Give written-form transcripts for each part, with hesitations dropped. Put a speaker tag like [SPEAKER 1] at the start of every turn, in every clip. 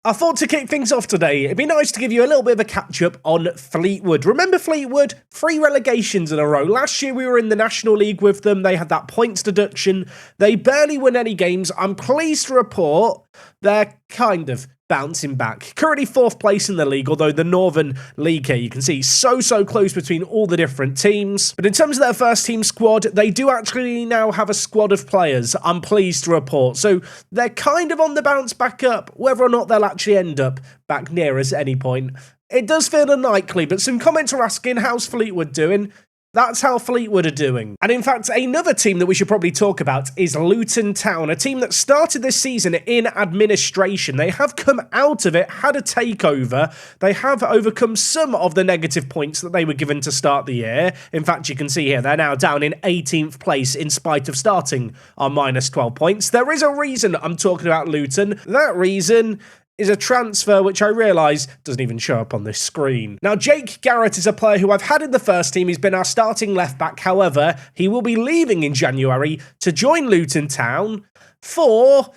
[SPEAKER 1] I thought to kick things off today, it'd be nice to give you a little bit of a catch-up on Fleetwood. Remember Fleetwood? 3 relegations in a row. Last year we were in the National League with them. They had that points deduction. They barely win any games. I'm pleased to report they're kind of bouncing back. Currently 4th place in the league, although the Northern League here, you can see so close between all the different teams. But in terms of their first team squad, they do actually now have a squad of players, I'm pleased to report. So they're kind of on the bounce back up. Whether or not they'll actually end up back near us at any point, it does feel unlikely, but some comments are asking, how's Fleetwood doing? That's how Fleetwood are doing. And in fact, another team that we should probably talk about is Luton Town, a team that started this season in administration. They have come out of it, had a takeover. They have overcome some of the negative points that they were given to start the year. In fact, you can see here, they're now down in 18th place in spite of starting on minus 12 points. There is a reason I'm talking about Luton. That reason is a transfer which I realise doesn't even show up on this screen. Now, Jake Garrett is a player who I've had in the first team. He's been our starting left-back. However, he will be leaving in January to join Luton Town for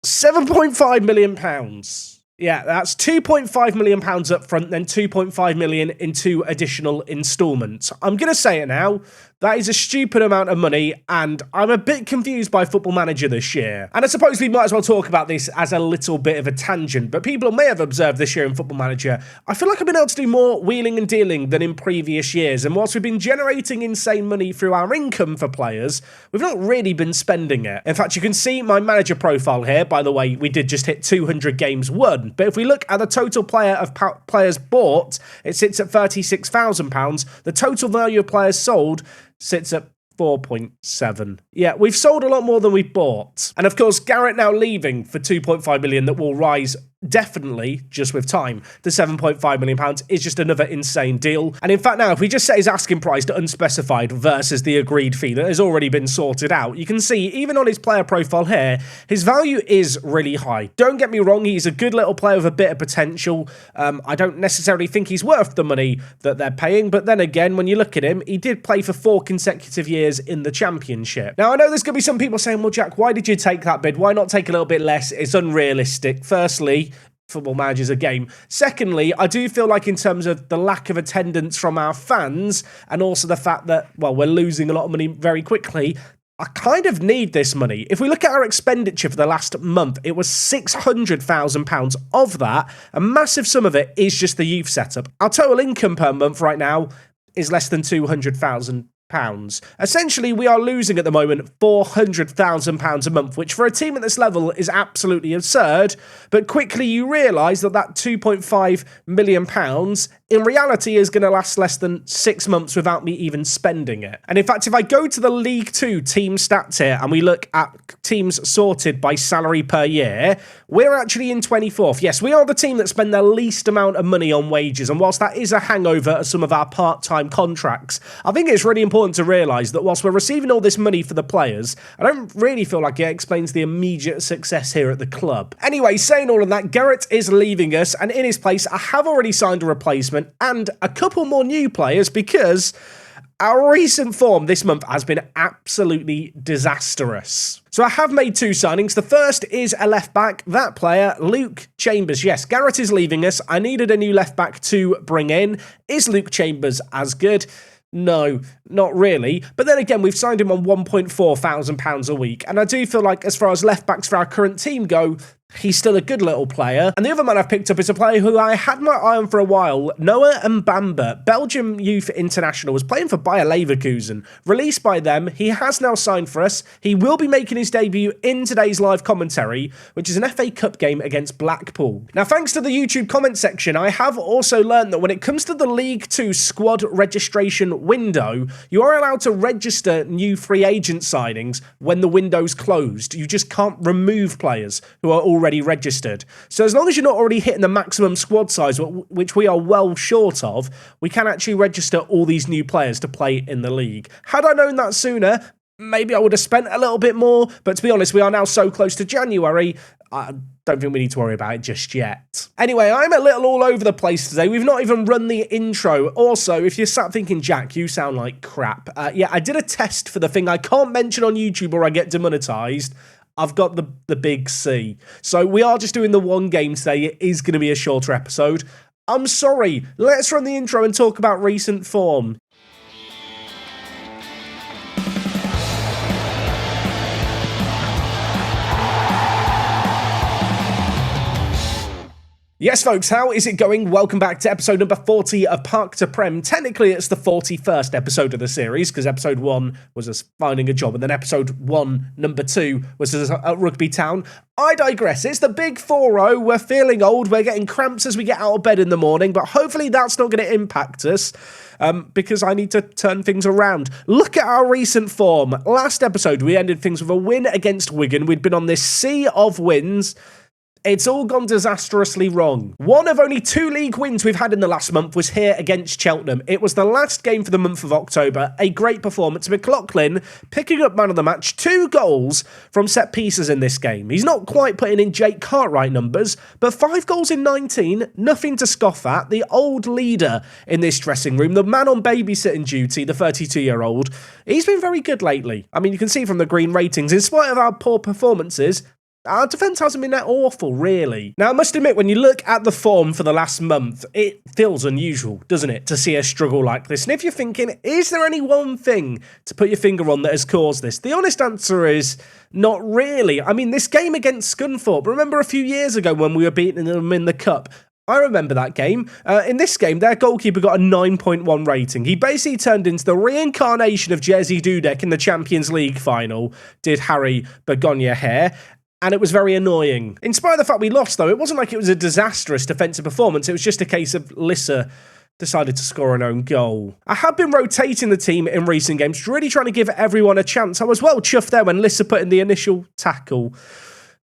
[SPEAKER 1] £7.5 million. Yeah, that's £2.5 million up front, then £2.5 million in 2 additional instalments. I'm going to say it now. That is a stupid amount of money, and I'm a bit confused by Football Manager this year. And I suppose we might as well talk about this as a little bit of a tangent, but people may have observed this year in Football Manager, I feel like I've been able to do more wheeling and dealing than in previous years, and whilst we've been generating insane money through our income for players, we've not really been spending it. In fact, you can see my manager profile here. By the way, we did just hit 200 games won, but if we look at the total players bought, it sits at £36,000. The total value of players sold sits at 4.7. Yeah, we've sold a lot more than we bought. And of course, Garrett now leaving for 2.5 million that will rise definitely just with time. The £7.5 million is just another insane deal. And in fact, now, if we just set his asking price to unspecified versus the agreed fee that has already been sorted out, you can see, even on his player profile here, his value is really high. Don't get me wrong, he's a good little player with a bit of potential. I don't necessarily think he's worth the money that they're paying, but then again, when you look at him, he did play for 4 consecutive years in the Championship. Now, I know there's going to be some people saying, well, Jack, why did you take that bid? Why not take a little bit less? It's unrealistic. Firstly, Football Manager's a game. Secondly, I do feel like in terms of the lack of attendance from our fans and also the fact that, well, we're losing a lot of money very quickly, I kind of need this money. If we look at our expenditure for the last month, it was £600,000. Of that, a massive sum of it is just the youth setup. Our total income per month right now is less than £200,000. Essentially, we are losing at the moment £400,000 a month, which for a team at this level is absolutely absurd. But quickly you realise that that £2.5 million in reality is going to last less than 6 months without me even spending it. And in fact, if I go to the League 2 team stats here and we look at teams sorted by salary per year, we're actually in 24th. Yes, we are the team that spend the least amount of money on wages. And whilst that is a hangover of some of our part-time contracts, I think it's really important to realise that whilst we're receiving all this money for the players, I don't really feel like it explains the immediate success here at the club. Anyway, saying all of that, Garrett is leaving us, and in his place, I have already signed a replacement and a couple more new players because our recent form this month has been absolutely disastrous. So I have made 2 signings. The first is a left-back. That player, Luke Chambers. Yes, Garrett is leaving us. I needed a new left-back to bring in. Is Luke Chambers as good? No, not really. But then again, we've signed him on £1,400 a week. And I do feel like as far as left-backs for our current team go, he's still a good little player. And the other man I've picked up is a player who I had my eye on for a while, Noah Mbamba, Belgium Youth International, was playing for Bayer Leverkusen. Released by them, he has now signed for us. He will be making his debut in today's live commentary, which is an FA Cup game against Blackpool. Now, thanks to the YouTube comment section, I have also learned that when it comes to the League 2 squad registration window, you are allowed to register new free agent signings when the window's closed. You just can't remove players who are already registered. So as long as you're not already hitting the maximum squad size, which we are well short of, we can actually register all these new players to play in the league. Had I known that sooner, maybe I would have spent a little bit more, but to be honest, we are now so close to January, I don't think we need to worry about it just yet. Anyway, I'm a little all over the place today. We've not even run the intro. Also, if you're sat thinking, Jack, you sound like crap. Yeah, I did a test for the thing I can't mention on YouTube or I get demonetized. I've got the big C. So we are just doing the one game today. It is going to be a shorter episode. I'm sorry. Let's run the intro and talk about recent form. Yes, folks, how is it going? Welcome back to episode number 40 of Park to Prem. Technically, it's the 41st episode of the series, because episode 1 was us finding a job, and then episode 1, number 2, was us at Rugby Town. I digress. It's the big 4-0. We're feeling old. We're getting cramps as we get out of bed in the morning, but hopefully that's not going to impact us, because I need to turn things around. Look at our recent form. Last episode, we ended things with a win against Wigan. We'd been on this sea of wins. It's all gone disastrously wrong. One of only 2 league wins we've had in the last month was here against Cheltenham. It was the last game for the month of October. A great performance. McLaughlin picking up man of the match. 2 goals from set pieces in this game. He's not quite putting in Jake Cartwright numbers, but 5 goals in 19, nothing to scoff at. The old leader in this dressing room, the man on babysitting duty, the 32-year-old, he's been very good lately. I mean, you can see from the green ratings, in spite of our poor performances, our defence hasn't been that awful, really. Now, I must admit, when you look at the form for the last month, it feels unusual, doesn't it, to see a struggle like this? And if you're thinking, is there any one thing to put your finger on that has caused this? The honest answer is not really. I mean, this game against Scunthorpe, remember a few years ago when we were beating them in the Cup? I remember that game. In this game, their goalkeeper got a 9.1 rating. He basically turned into the reincarnation of Jerzy Dudek in the Champions League final, did Harry Begonia Hare. And it was very annoying. In spite of the fact we lost, though, it wasn't like it was a disastrous defensive performance. It was just a case of Lissa decided to score an own goal. I have been rotating the team in recent games, really trying to give everyone a chance. I was well chuffed there when Lissa put in the initial tackle.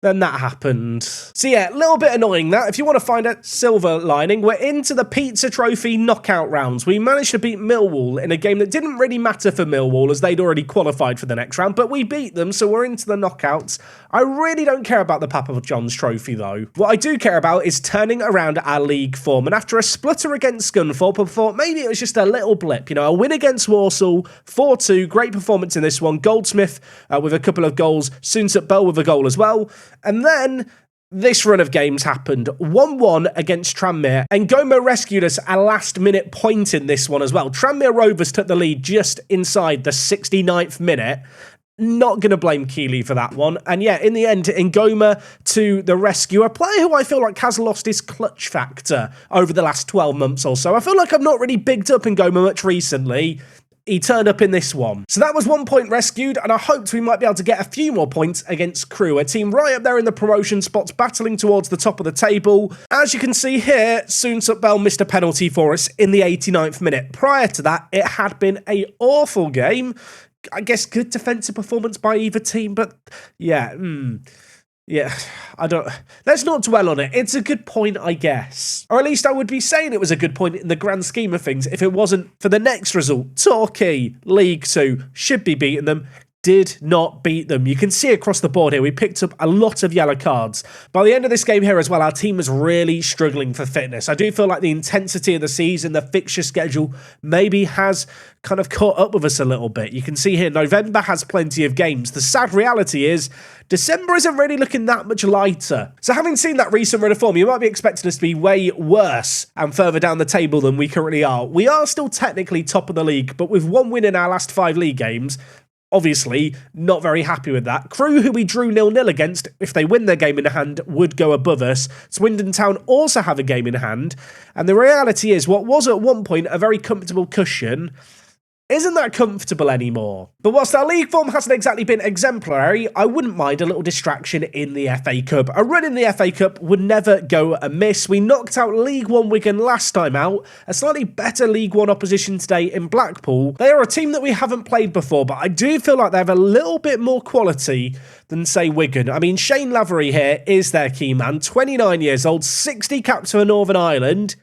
[SPEAKER 1] Then that happened. So yeah, a little bit annoying that. If you want to find a silver lining, we're into the Pizza Trophy knockout rounds. We managed to beat Millwall in a game that didn't really matter for Millwall as they'd already qualified for the next round, but we beat them, so we're into the knockouts. I really don't care about the Papa John's Trophy, though. What I do care about is turning around our league form, and after a splutter against Scunthorpe, I thought maybe it was just a little blip. You know, a win against Walsall, 4-2, great performance in this one. Goldsmith with a couple of goals, Soonsup Bell with a goal as well. And then this run of games happened. 1-1 against Tranmere. And Ngoma rescued us a last-minute point in this one as well. Tranmere Rovers took the lead just inside the 69th minute. Not going to blame Keeley for that one. And yeah, in the end, Ngoma to the rescue. A player who I feel like has lost his clutch factor over the last 12 months or so. I feel like I've not really bigged up Ngoma much recently. He turned up in this one. So that was 1 point rescued, and I hoped we might be able to get a few more points against Crewe, a team right up there in the promotion spots, battling towards the top of the table. As you can see here, Soonsup Bell missed a penalty for us in the 89th minute. Prior to that, it had been an awful game. I guess good defensive performance by either team, but yeah, yeah, let's not dwell on it. It's a good point, I guess. Or at least I would be saying it was a good point in the grand scheme of things if it wasn't for the next result. Torquay, League 2, should be beating them. Did not beat them. You can see across the board here, we picked up a lot of yellow cards. By the end of this game here as well, our team was really struggling for fitness. I do feel like the intensity of the season, the fixture schedule, maybe has kind of caught up with us a little bit. You can see here, November has plenty of games. The sad reality is, December isn't really looking that much lighter. So having seen that recent run of form, you might be expecting us to be way worse and further down the table than we currently are. We are still technically top of the league, but with 1 win in our last 5 league games, obviously, not very happy with that. Crewe, who we drew 0-0 against, if they win their game in hand, would go above us. Swindon Town also have a game in hand. And the reality is, what was at one point a very comfortable cushion isn't that comfortable anymore. But whilst our league form hasn't exactly been exemplary, I wouldn't mind a little distraction in the FA Cup. A run in the FA Cup would never go amiss. We knocked out League One Wigan last time out, a slightly better League One opposition today in Blackpool. They are a team that we haven't played before, but I do feel like they have a little bit more quality than, say, Wigan. I mean, Shane Lavery here is their key man, 29 years old, 60 caps for Northern Ireland.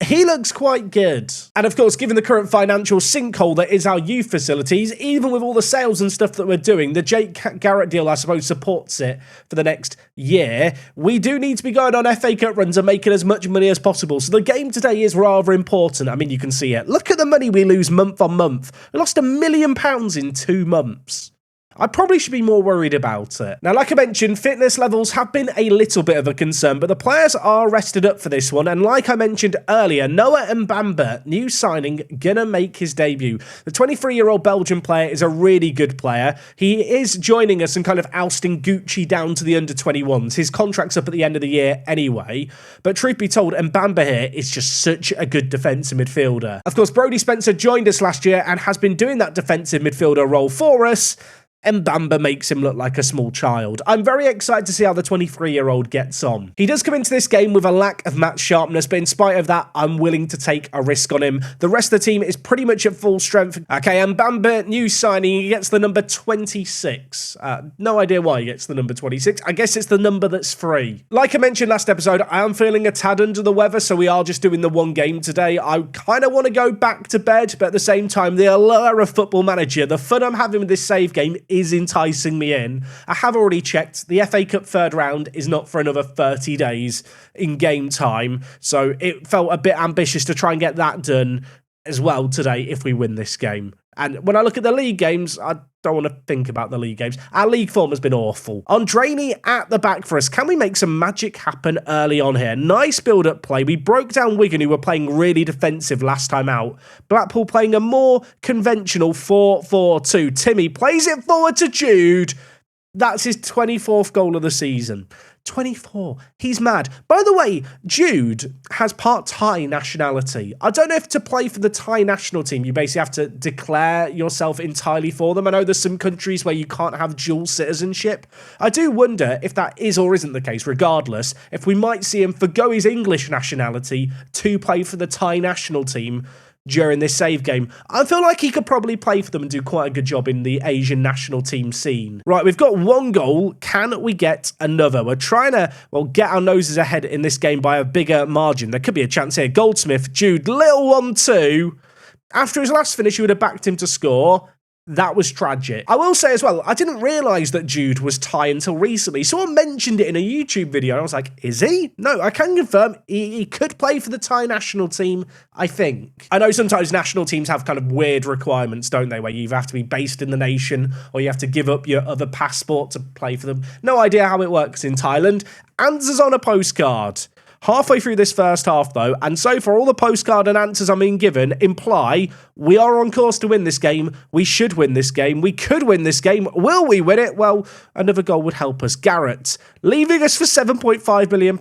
[SPEAKER 1] He looks quite good. And of course, given the current financial sinkhole that is our youth facilities, even with all the sales and stuff that we're doing, the Jake Garrett deal, I suppose, supports it for the next year. We do need to be going on FA Cup runs and making as much money as possible. So the game today is rather important. I mean, you can see it. Look at the money we lose month on month. We lost £1 million in 2 months. I probably should be more worried about it. Now, like I mentioned, fitness levels have been a little bit of a concern, but the players are rested up for this one. And like I mentioned earlier, Noah Mbamba, new signing, gonna make his debut. The 23-year-old Belgian player is a really good player. He is joining us and kind of ousting Gucci down to the under-21s. His contract's up at the end of the year anyway. But truth be told, Mbamba here is just such a good defensive midfielder. Of course, Brodie Spencer joined us last year and has been doing that defensive midfielder role for us. Mbamba makes him look like a small child. I'm very excited to see how the 23-year-old gets on. He does come into this game with a lack of match sharpness, but in spite of that, I'm willing to take a risk on him. The rest of the team is pretty much at full strength. Okay, Mbamba, new signing, he gets the number 26. No idea why he gets the number 26. I guess it's the number that's free. Like I mentioned last episode, I am feeling a tad under the weather, so we are just doing the one game today. I kind of want to go back to bed, but at the same time, the allure of Football Manager, the fun I'm having with this save game is enticing me in. I have already checked. The FA Cup third round is not for another 30 days in game time, so it felt a bit ambitious to try and get that done as well today if we win this game. And when I look at the league games, I don't want to think about the league games. Our league form has been awful. Andreni at the back for us. Can we make some magic happen early on here? Nice build-up play. We broke down Wigan, who were playing really defensive last time out. Blackpool playing a more conventional 4-4-2. Timmy plays it forward to Jude. That's his 24th goal of the season. 24. He's mad. By the way, Jude has part Thai nationality. I don't know if to play for the Thai national team, you basically have to declare yourself entirely for them. I know there's some countries where you can't have dual citizenship. I do wonder if that is or isn't the case. Regardless, if we might see him forgo his English nationality to play for the Thai national team during this save game. I feel like he could probably play for them and do quite a good job in the Asian national team scene. Right, we've got one goal. Can we get another? We're trying to, well, get our noses ahead in this game by a bigger margin. There could be a chance here. Goldsmith, Jude, little 1-2. After his last finish, you would have backed him to score. That was tragic. I will say as well, I didn't realise that Jude was Thai until recently. Someone mentioned it in a YouTube video, and I was like, is he? No, I can confirm he could play for the Thai national team, I think. I know sometimes national teams have kind of weird requirements, don't they, where you either have to be based in the nation or you have to give up your other passport to play for them. No idea how it works in Thailand. Answers on a postcard. Halfway through this first half, though, and so far all the postcard and answers I'm being given imply we are on course to win this game. We should win this game. We could win this game. Will we win it? Well, another goal would help us. Garrett, leaving us for £7.5 million,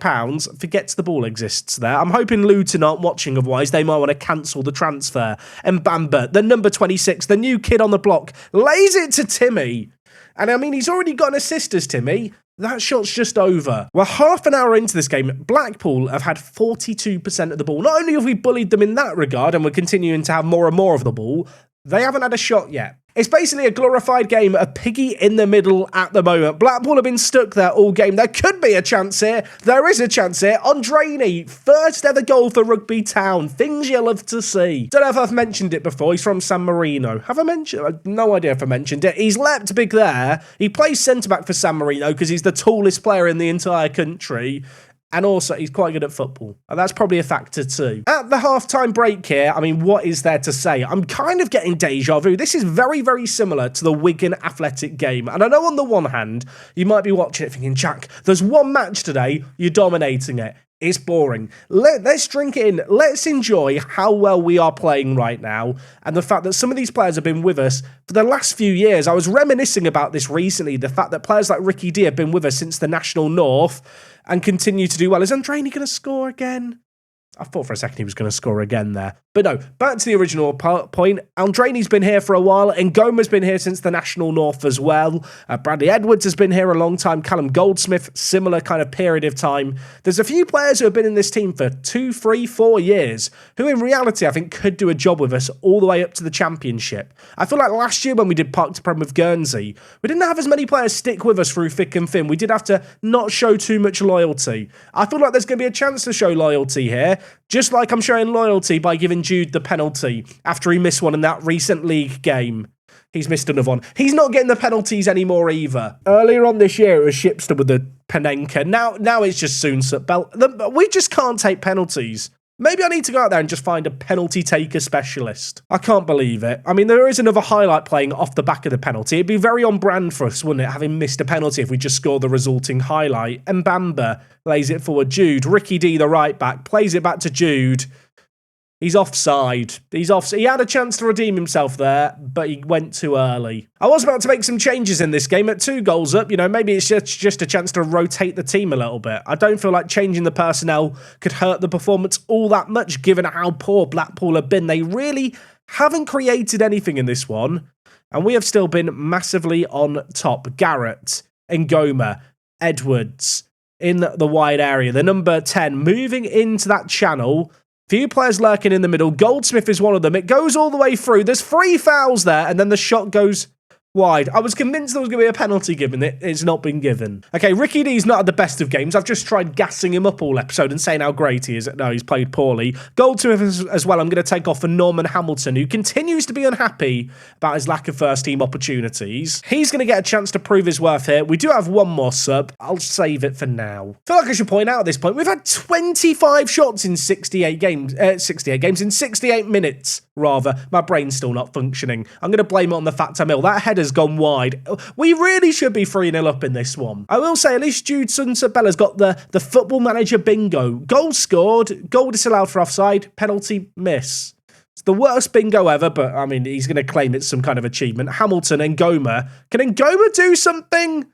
[SPEAKER 1] forgets the ball exists there. I'm hoping Luton aren't watching, otherwise they might want to cancel the transfer. And Mbamba, the number 26, the new kid on the block, lays it to Timmy. And I mean, he's already got an assist as Timmy. That shot's just over. We're half an hour into this game. Blackpool have had 42% of the ball. Not only have we bullied them in that regard, and we're continuing to have more and more of the ball, they haven't had a shot yet. It's basically a glorified game of piggy in the middle at the moment. Blackpool have been stuck there all game. There could be a chance here. There is a chance here. Andreni, first ever goal for Rugby Town. Things you love to see. Don't know if I've mentioned it before. He's from San Marino. Have I mentioned? I've no idea if I mentioned it. He's leapt big there. He plays centre-back for San Marino because he's the tallest player in the entire country. And also, he's quite good at football. And that's probably a factor too. At the halftime break here, I mean, what is there to say? I'm kind of getting deja vu. This is very, very similar to the Wigan Athletic game. And I know on the one hand, you might be watching it thinking, Jack, there's one match today, you're dominating it. It's boring. Let's drink it in. Let's enjoy how well we are playing right now and the fact that some of these players have been with us for the last few years. I was reminiscing about this recently, the fact that players like Ricky D have been with us since the National North and continue to do well. Is Andreni going to score again? I thought for a second he was going to score again there. But no, back to the original point. Andreni's been here for a while. Ngoma's been here since the National North as well. Bradley Edwards has been here a long time. Callum Goldsmith, similar kind of period of time. There's a few players who have been in this team for 2, 3, 4 years who in reality I think could do a job with us all the way up to the Championship. I feel like last year when we did Park to Prem with Guernsey, we didn't have as many players stick with us through thick and thin. We did have to not show too much loyalty. I feel like there's going to be a chance to show loyalty here. Just like I'm showing loyalty by giving Jude the penalty after he missed one in that recent league game. He's missed another one. He's not getting the penalties anymore either. Earlier on this year, it was Shipster with the Panenka. Now it's just Soonsup Bell. We just can't take penalties. Maybe I need to go out there and just find a penalty taker specialist. I can't believe it. I mean, there is another highlight playing off the back of the penalty. It'd be very on brand for us, wouldn't it, having missed a penalty if we just score the resulting highlight. Mbamba lays it forward. Jude, Ricky D, the right back, plays it back to Jude. He's offside. He had a chance to redeem himself there, but he went too early. I was about to make some changes in this game at 2 goals up. You know, maybe it's just a chance to rotate the team a little bit. I don't feel like changing the personnel could hurt the performance all that much, given how poor Blackpool have been. They really haven't created anything in this one, and we have still been massively on top. Garrett, Ngoma, Edwards in the wide area. The number 10 moving into that channel. Few players lurking in the middle. Goldsmith is one of them. It goes all the way through. There's 3 fouls there, and then the shot goes wide. I was convinced there was going to be a penalty given. It's not been given. Okay, Ricky D's not at the best of games. I've just tried gassing him up all episode and saying how great he is. No, he's played poorly. Goldsmith as well. I'm going to take off for Norman Hamilton, who continues to be unhappy about his lack of first-team opportunities. He's going to get a chance to prove his worth here. We do have one more sub. I'll save it for now. I feel like I should point out at this point, we've had 25 shots in 68 games. In 68 minutes, rather. My brain's still not functioning. I'm going to blame it on the fact I'm ill. That header's gone wide. We really should be 3-0 up in this one. I will say, at least Jude Sunsabella's got the football manager bingo. Goal scored, goal disallowed for offside, penalty miss. It's the worst bingo ever, but I mean, he's going to claim it's some kind of achievement. Hamilton, Ngoma. Can Ngoma do something?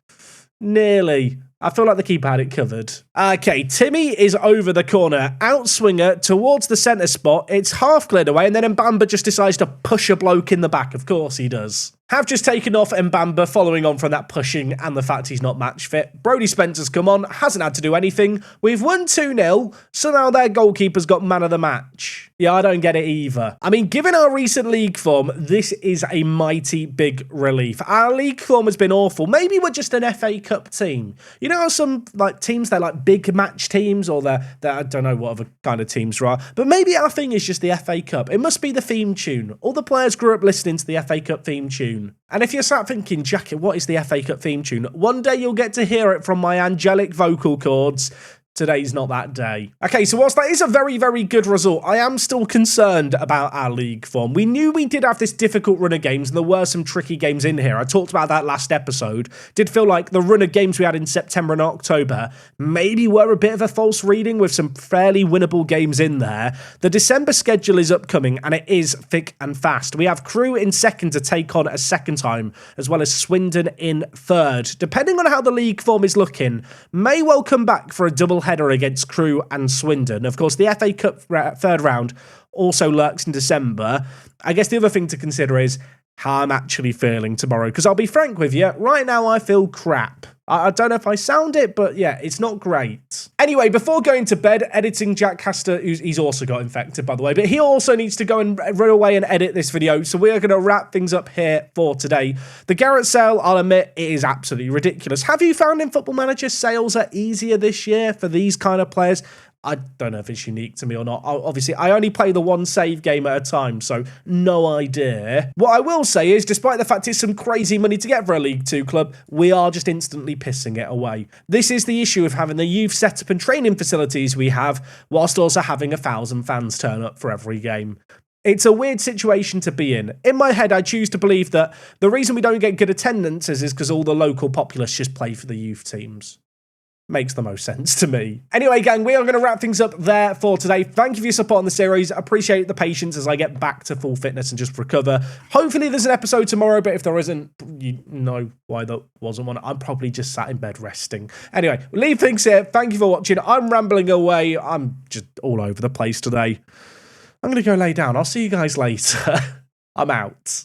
[SPEAKER 1] Nearly. I feel like the keeper had it covered. Okay, Timmy is over the corner. Outswinger towards the centre spot. It's half cleared away, and then Mbamba just decides to push a bloke in the back. Of course he does. Have just taken off Mbamba following on from that pushing and the fact he's not match fit. Brody Spencer's come on, hasn't had to do anything. We've won 2-0, so now their goalkeeper's got man of the match. Yeah, I don't get it either. I mean, given our recent league form, this is a mighty big relief. Our league form has been awful. Maybe we're just an FA Cup team. You know how some teams, they're like big match teams, or they're I don't know what other kind of teams there are, but maybe our thing is just the FA Cup. It must be the theme tune. All the players grew up listening to the FA Cup theme tune. And if you're sat thinking, Jacket, what is the FA Cup theme tune? One day you'll get to hear it from my angelic vocal cords. Today's not that day. Okay, so whilst that is a very, very good result, I am still concerned about our league form. We knew we did have this difficult run of games, and there were some tricky games in here. I talked about that last episode. Did feel like the run of games we had in September and October maybe were a bit of a false reading, with some fairly winnable games in there. The December schedule is upcoming, and it is thick and fast. We have Crewe in second to take on a second time, as well as Swindon in third. Depending on how the league form is looking, may well come back for a double header against Crewe and Swindon. Of course, the FA Cup third round also lurks in December. I guess the other thing to consider is how I'm actually feeling tomorrow, because I'll be frank with you, right now I feel crap. I don't know if I sound it, but yeah, it's not great. Anyway, before going to bed, editing Jack Caster, he's also got infected, by the way, but he also needs to go and run away and edit this video, so we are going to wrap things up here for today. The Garrett sale, I'll admit, it is absolutely ridiculous. Have you found in Football Manager sales are easier this year for these kind of players? I don't know if it's unique to me or not. Obviously, I only play the one save game at a time, so no idea. What I will say is, despite the fact it's some crazy money to get for a League 2 club, we are just instantly pissing it away. This is the issue of having the youth setup and training facilities we have, whilst also having 1,000 fans turn up for every game. It's a weird situation to be in. In my head, I choose to believe that the reason we don't get good attendances is because all the local populace just play for the youth teams. Makes the most sense to me. Anyway, gang, we are going to wrap things up there for today. Thank you for your support on the series. Appreciate the patience as I get back to full fitness and just recover. Hopefully there's an episode tomorrow, but if there isn't, you know why there wasn't one. I'm probably just sat in bed resting. Anyway, we'll leave things here. Thank you for watching. I'm rambling away. I'm just all over the place today. I'm going to go lay down. I'll see you guys later. I'm out.